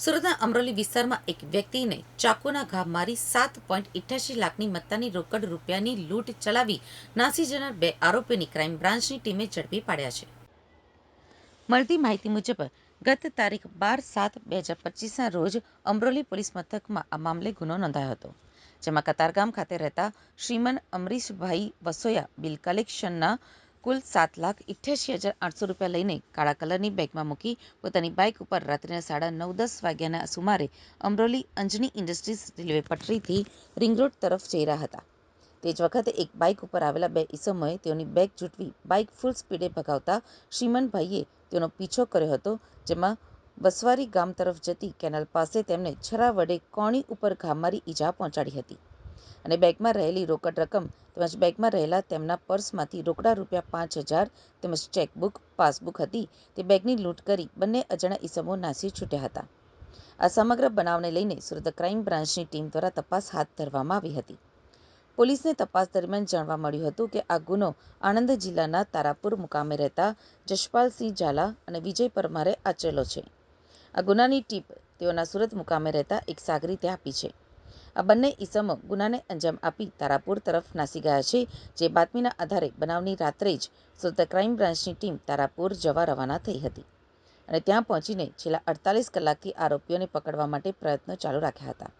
સુરતના અમરોલી વિસ્તારમાં એક વ્યક્તિને ચાકુના ઘા મારી 7.88 લાખની મત્તાની રોકડ રૂપિયાની લૂંટ ચલાવી નાસી જનાર 2 આરોપીઓની ક્રાઇમ બ્રાન્ચની ટીમે ઝડપી પાડ્યા છે. મળતી માહિતી મુજબ ગત તારીખ 12/7/2025ના રોજ અમરોલી પોલીસ મથકમાં આ મામલે ગુનો નોંધાયો હતો, જેમાં કતારગામ ખાતે રહેતા શ્રીમન અમરીશભાઈ વસોયા બિલ કલેક્શનના કુલ 7,88,800 રૂપિયા લઈને કાળા કલરની બેગમાં મૂકી પોતાની બાઇક ઉપર રાત્રિના 9:30 વાગ્યાના સુમારે અમરોલી અંજની ઇન્ડસ્ટ્રીઝ રેલવે પટરીથી રિંગ રોડ તરફ જઈ રહ્યા હતા. તે જ વખતે એક બાઇક ઉપર આવેલા 2 ઈસમોએ તેઓની બેગ ઝૂંટવી બાઇક ફૂલ સ્પીડે ભગાવતા શ્રીમનભાઈએ તેનો પીછો કર્યો હતો, જેમાં વસવારી ગામ તરફ જતી કેનાલ પાસે તેમને છરા વડે કોણી ઉપર ઘા મારી ઈજા પહોંચાડી હતી અને બેગમાં રહેલી રોકડ રકમ તેમજ બેગમાં રહેલા તેમના પર્સમાંથી રોકડા રૂપિયા 5,000 તેમજ ચેકબુક, પાસબુક હતી તે બેગની લૂંટ કરી બંને અજાણ્યા ઈસમો નાસી છૂટ્યા હતા. આ સમગ્ર બનાવને લઈને સુરત ક્રાઇમ બ્રાન્ચની ટીમ દ્વારા તપાસ હાથ ધરવામાં આવી હતી. પોલીસને તપાસ દરમિયાન જાણવા મળ્યું હતું કે આ ગુનો આણંદ જિલ્લાના તારાપુર મુકામે રહેતા જશપાલસિંહ ઝાલા અને વિજય પરમારે આચરેલો છે. આ ગુનાની ટીપ તેઓના સુરત મુકામે રહેતા એક સાગરીતે આપી છે. આ બંને ઈસમો ગુનાને અંજામ આપી તારાપુર તરફ નાસી ગયા છે, જે બાતમીના આધારે બનાવની રાત્રે જ સુરત ક્રાઇમ બ્રાન્ચની ટીમ તારાપુર જવા રવાના થઈ હતી અને ત્યાં પહોંચીને છેલ્લા 48 કલાકથી આરોપીઓને પકડવા માટે પ્રયત્નો ચાલુ રાખ્યા હતા.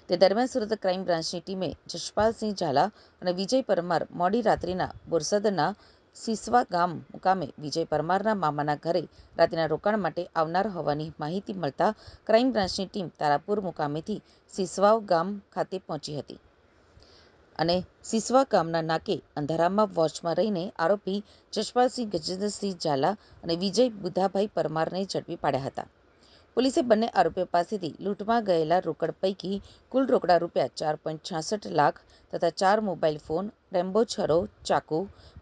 તે દરમિયાન સુરત ક્રાઇમ બ્રાન્ચની ટીમે જશપાલસિંહ ઝાલા અને વિજય પરમાર મોડી રાત્રિના બોરસદના સિસવા ગામ મુકામે વિજય પરમારના મામાના ઘરે રાત્રિના રોકાણ માટે આવનાર હોવાની માહિતી મળતા ક્રાઇમ બ્રાન્ચની ટીમ તારાપુર મુકામેથી સિસવાવ ગામ ખાતે પહોંચી હતી અને સિસવા ગામના નાકે અંધારામાં વોચમાં રહીને આરોપી જશપાલસિંહ ગજેન્દ્રસિંહ ઝાલા અને વિજય બુધાભાઈ પરમારને ઝડપી પાડ્યા હતા. પોલીસે બંને આરોપીઓ પાસેથી લૂંટમાં ગયેલા રોકડ પૈકી કુલ રોકડા રૂપિયા 4.66 લાખ તથા 4 મોબાઈલ ફોન, રેમ્બો છરો, ચાકુ,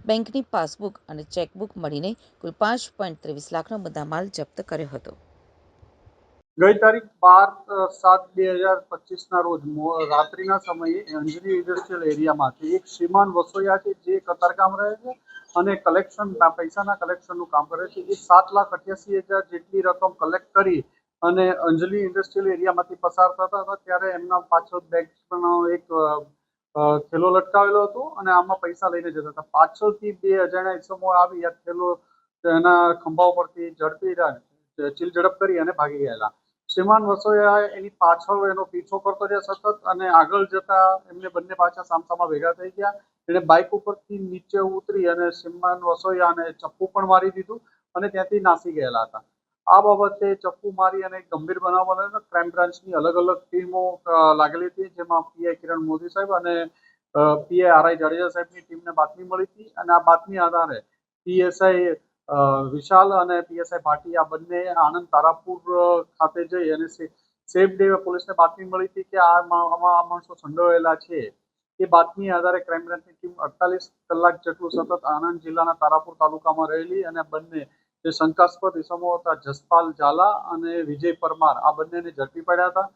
બેંકની પાસબુક અને ચેકબુક મળીને કુલ 5.23 લાખનો મુદ્દામાલ જપ્ત કર્યો હતો. ગઈ તારીખ 12/7/2025ના રોજ રાત્રિના સમયે અંજની ઇન્ડસ્ટ્રીયલ એરિયામાંથી એક શ્રીમાન વસોયા છે, જે કતારગામ રહે છે અને પૈસાના કલેક્શનનું કામ કરે છે. એ 7,88,000 જેટલી રકમ કલેક્ટ કરી અને અંજલી ઇન્ડસ્ટ્રીયલ એરિયામાંથી પસાર થતા હતા ત્યારે એમના પાછળ બેગનો એક થેલો લટકાવેલો હતો અને આમાં પૈસા લઈને જતા હતા. પાછળથી 2 અજાણ્યા ઈસમો આવી આ થેલો એના ખંભા ઉપરથી ચીલ ઝડપ કરી અને ભાગી ગયેલા. શ્રીમાન વસોયા એની પાછળ એનો પીછો કરતો રહ્યા સતત અને આગળ જતા એમને બંને પાછા સામસામા ભેગા થઈ ગયા. એને બાઇક ઉપરથી નીચે ઉતરી અને શ્રીમાન વસોયાને ચપ્પુ પણ મારી દીધું અને ત્યાંથી નાસી ગયેલા હતા. આ બાબતે ચપ્પુ મારી અને ગંભીર બનાવ બનેલો. ક્રાઇમ બ્રાન્ચની અલગ અલગ ટીમો લાગેલી હતી, જેમાં પીઆઈ કિરણ મોદી સાહેબ અને પીઆઈ આરઆઈ જાડેજા સાહેબની ટીમને બાતમી મળી હતી અને આ બાતમી આધારે પીએસઆઈ વિશાલ અને પીએસઆઈ ભાટી આ બંને આણંદ તારાપુર ખાતે જઈ અને સેમ ડે પોલીસને બાતમી મળી હતી કે આમાં આ માણસો સંડોવાયેલા છે. એ બાતમી આધારે ક્રાઇમ બ્રાન્ચની ટીમ 48 કલાક જેટલું સતત આણંદ જિલ્લાના તારાપુર તાલુકામાં રહેલી અને બંને જે શંકાસ્પદ ઇસમો હતા જસપાલ ઝાલા અને વિજય પરમાર આ બંનેને ઝડપી પડ્યા હતા.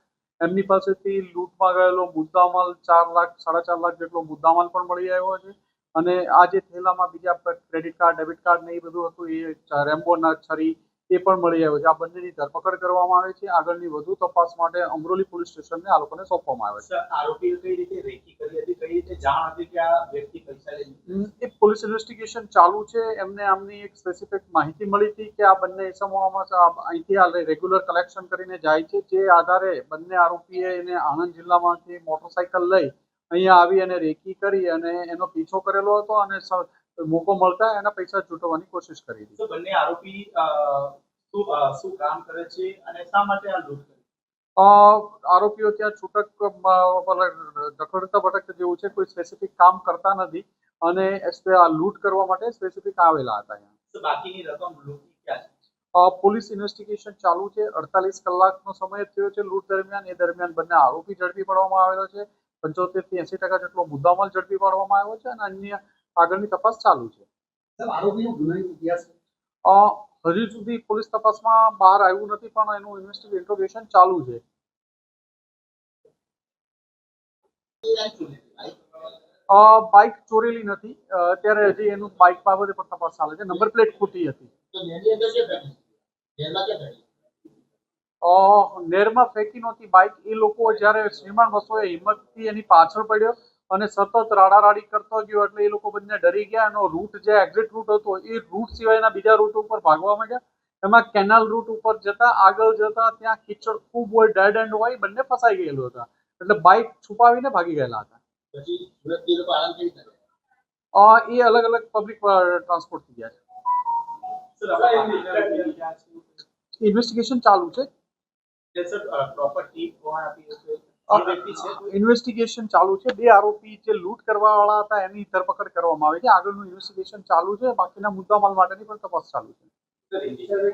એમની પાસેથી લૂંટમાં ગયેલો મુદ્દામાલ 4 લાખ 4.5 લાખ જેટલો મુદ્દામાલ પણ મળી આવ્યો છે અને આ જે થેલામાં બીજા ક્રેડિટ કાર્ડ, ડેબિટ કાર્ડ ને એ બધું હતું એ રેમ્બોના છરી એ પણ મળી આવ્યો છે. આ બંનેની ધરપકડ કરવામાં આવે છે. આગળની વધુ તપાસ માટે અમરોલી પોલીસ સ્ટેશનને આ લોકોને સોંપવામાં આવે છે. આરોપીઓ કઈ રીતે રેકી કરી હતી, કઈ રીતે જાણ હતી કે આ વ્યક્તિ પૈસા લઈ? એ પોલીસ ઇન્વેસ્ટિગેશન ચાલુ છે. એમને આમની એક સ્પેસિફિક માહિતી મળી હતી કે આ બંને ઇસમોમાં અહીંથી રેગ્યુલર કલેક્શન કરીને જાય છે. જે આધારે બંને આરોપીએ એને આણંદ જિલ્લામાંથી મોટરસાયકલ લઈ અહીંયા આવી અને રેકી કરી અને એનો પીછો કરેલો હતો અને મોકો મળતા એના પૈસા છૂટવવાની કોશિશ કરી હતી. તો બંને આરોપી શું કામ કરે છે અને શા માટે આ લૂંટ કરી? આરોપીઓ ત્યાં છૂટક રખડતા ભટકતા જેવું છે, કોઈ સ્પેસિફિક કામ કરતા નથી અને આ લૂંટ કરવા માટે સ્પેસિફિક આવેલા હતા અહીંયા. તો બાકીની રકમ લૂંટની ક્યાં છે? પોલીસ ઇન્વેસ્ટિગેશન ચાલુ છે. 48 કલાકનો સમય થયો છે લૂંટ દરમિયાન. એ દરમિયાન બંને આરોપી ઝડપી પાડવામાં આવેલો છે. 75 થી 80% જેટલો મુદ્દામાલ ઝડપી પાડવામાં આવ્યો છે અને અન્ય આગળની તપાસ ચાલુ છે. આરોપીનો ગુનાહિત ઇતિહાસ હજી સુધી પોલીસ તપાસમાં બહાર આવ્યું નથી, પણ એનું ઇન્ટ્રોગેશન ચાલુ છે. બાઇક ચોરેલી નથી. અત્યારે હજી એનું બાઇક બાબતે પણ તપાસ ચાલે છે. નંબર પ્લેટ ખોટી હતી. નેરમાં ફેંકી નહોતી બાઇક. એ લોકો જ્યારે શ્રીમાન વસોએ હિંમતથી એની પાછળ પડ્યો અને સતત રાડારાડી કરતો ગયો એટલે એ લોકો બંને ડરી ગયા. એનો રૂટ જે એક્ઝિટ રૂટ હતો એ રૂટ સિવાયના બીજા રૂટ ઉપર ભાગવા માંડ્યા. એમાં કેનાલ રૂટ ઉપર આગળ જતા ત્યાં કીચડ ખૂબ હોય, ડેડ એન્ડ હોય, બંને ફસાઈ ગયેલું હતા એટલે બાઇક છુપાવીને ભાગી ગયેલા હતા. પછી સુરતથી એ લોકો આરામ કેવી રીતે કરે? એ અલગ અલગ પબ્લિક ટ્રાન્સપોર્ટ થઈ ગયા છે. ઇન્વેસ્ટિગેશન ચાલુ છે. પ્રોપર ટીપ કોણ આપી છે? આ વ્યક્તિ છે કોઈ? ઇન્વેસ્ટિગેશન ચાલુ છે. 2 આરોપી જે લૂંટ કરવા વાળા હતા એની ધરપકડ કરવામાં આવી છે. આગળનું ઇન્વેસ્ટિગેશન ચાલુ છે. બાકીના મુદ્દામાલ માટેની પણ તપાસ ચાલુ છે.